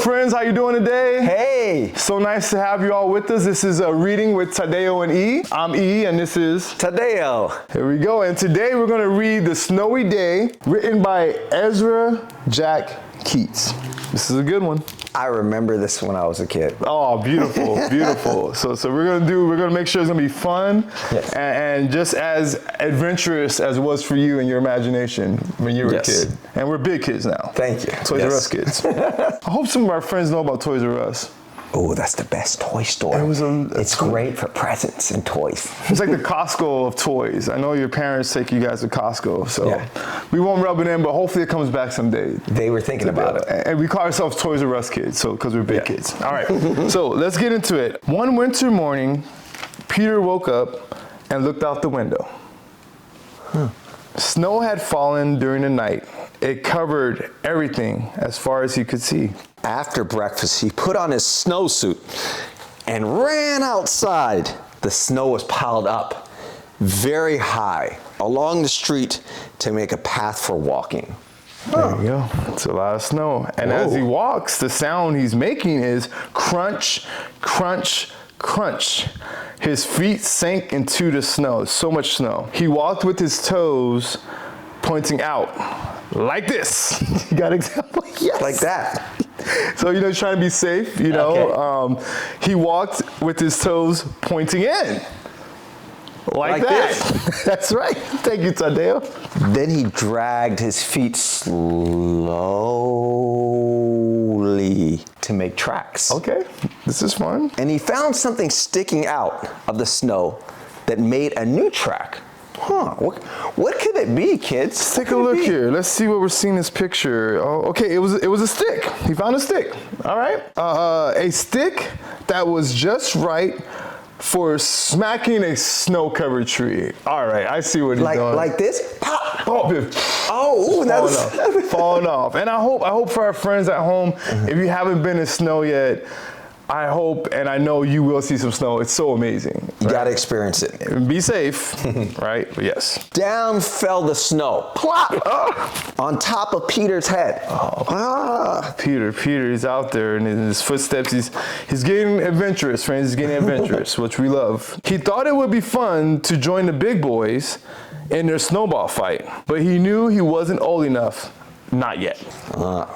friends, how you doing today? Hey! So nice to have you all with us. This is a reading with Tadeo and E. I'm E, and this is Tadeo. Here we go, and today we're gonna read The Snowy Day, written by Ezra Jack Keats. This is a good one. I remember this when I was a kid. Oh, beautiful, beautiful. So we're gonna make sure it's gonna be fun, yes, and just as adventurous as it was for you in your imagination when you were yes, a kid. And we're big kids now. Thank you. Toys R Us kids. I hope some of our friends know about Toys R Us. Oh, that's the best toy store. It's great for presents and toys. It's like the Costco of toys. I know your parents take you guys to Costco, so we won't rub it in, but hopefully it comes back someday. They were thinking about it. And we call ourselves Toys R Us kids, so because we're big kids. All right, so let's get into it. One winter morning, Peter woke up and looked out the window. Snow had fallen during the night. It covered everything as far as he could see. After breakfast, he put on his snowsuit and ran outside. The snow was piled up very high along the street to make a path for walking. There you go. It's a lot of snow. And as he walks, the sound he's making is crunch, crunch, crunch. His feet sank into the snow, so much snow. He walked with his toes pointing out, like this. You got an example? Yes. Like that. So, he's trying to be safe, he walked with his toes pointing in. Like that. This. That's right. Thank you, Tadeo. Then he dragged his feet slowly to make tracks. Okay, this is fun. And he found something sticking out of the snow that made a new track. What could it be, kids? Let's take a look here. Let's see what we're seeing in this picture. Oh, okay, it was a stick. He found a stick. All right, a stick that was just right for smacking a snow-covered tree. All right, I see what he's doing. Like this? Pop! Oh, that's falling off. And I hope for our friends at home, if you haven't been in snow yet, I hope and I know you will see some snow. It's so amazing. You gotta experience it. Be safe, right? But yes. Down fell the snow. Plop! On top of Peter's head. Peter, he's out there and in his footsteps, he's getting adventurous, friends. He's getting adventurous, which we love. He thought it would be fun to join the big boys in their snowball fight, but he knew he wasn't old enough. Not yet.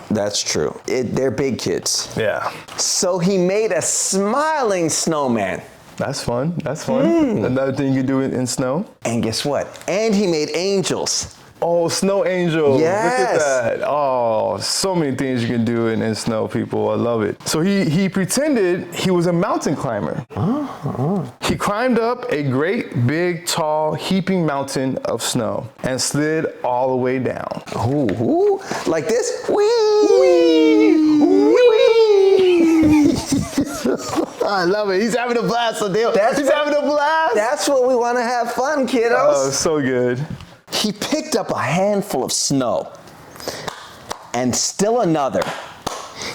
That's true. They're big kids. Yeah. So he made a smiling snowman. That's fun. That's fun. Another thing you can do in snow. And guess what? And he made angels. Oh, snow angel. Yes. Look at that. Oh, so many things you can do in snow, people. I love it. So he pretended he was a mountain climber. He climbed up a great, big, tall, heaping mountain of snow and slid all the way down. Ooh. Like this? Whee! Whee! I love it. He's having a blast, Tadeo. He's having a blast. That's what we want to have fun, kiddos. Oh, so good. He picked up a handful of snow and still another.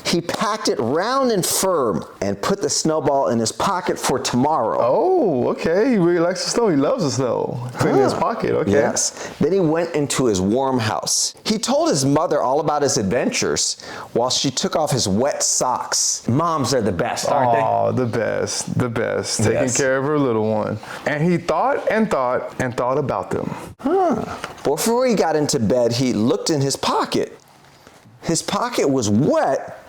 He packed it round and firm and put the snowball in his pocket for tomorrow. Oh, okay. He really likes the snow. He loves the snow. Put it in his pocket, okay. Yes. Then he went into his warm house. He told his mother all about his adventures while she took off his wet socks. Moms are the best, aren't they? Oh, the best. Taking care of her little one. And he thought and thought and thought about them. Before he got into bed, he looked in his pocket. His pocket was wet.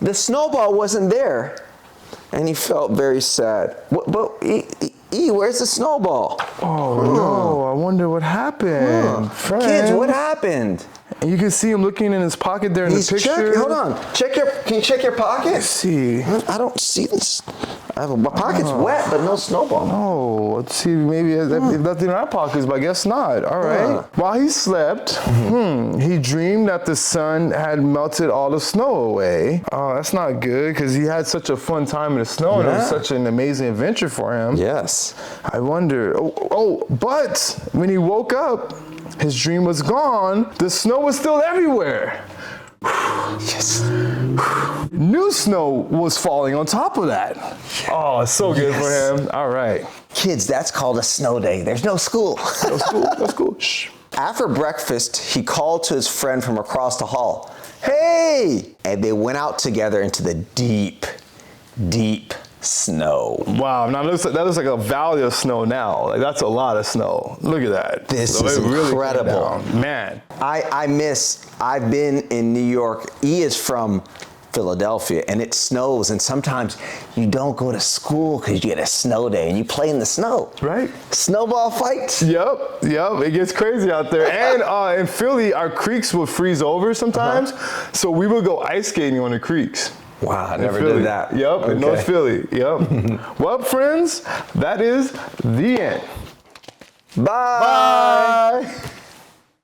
The snowball wasn't there. And he felt very sad. But where's the snowball? Oh, no. I wonder what happened. Kids, what happened? And you can see him looking in his pocket there in the picture. Hold on. Can you check your pocket? Let's see. I don't see this. My pocket's wet, but no snowball. Oh, let's see. Maybe there's nothing in our pockets, but I guess not. All right. While he slept, he dreamed that the sun had melted all the snow away. Oh, that's not good because he had such a fun time in the snow and it was such an amazing adventure for him. Yes. I wonder. But when he woke up, his dream was gone. The snow was still everywhere. Yes. New snow was falling on top of that. Oh, it's so good for him. All right. Kids, that's called a snow day. There's no school. No school. No school. Shh. After breakfast, he called to his friend from across the hall. Hey! And they went out together into the deep, deep snow. Wow, now that looks like a valley of snow now. Like, that's a lot of snow. Look at that. This is incredible. Man. I've been in New York. E is from Philadelphia, and it snows, and sometimes you don't go to school because you get a snow day and you play in the snow. Right. Snowball fights. Yep, it gets crazy out there. And in Philly, our creeks will freeze over sometimes, so we would go ice skating on the creeks. Wow, I never did that. Yep, okay. In North Philly, yep. Well, friends, that is the end. Bye. Bye.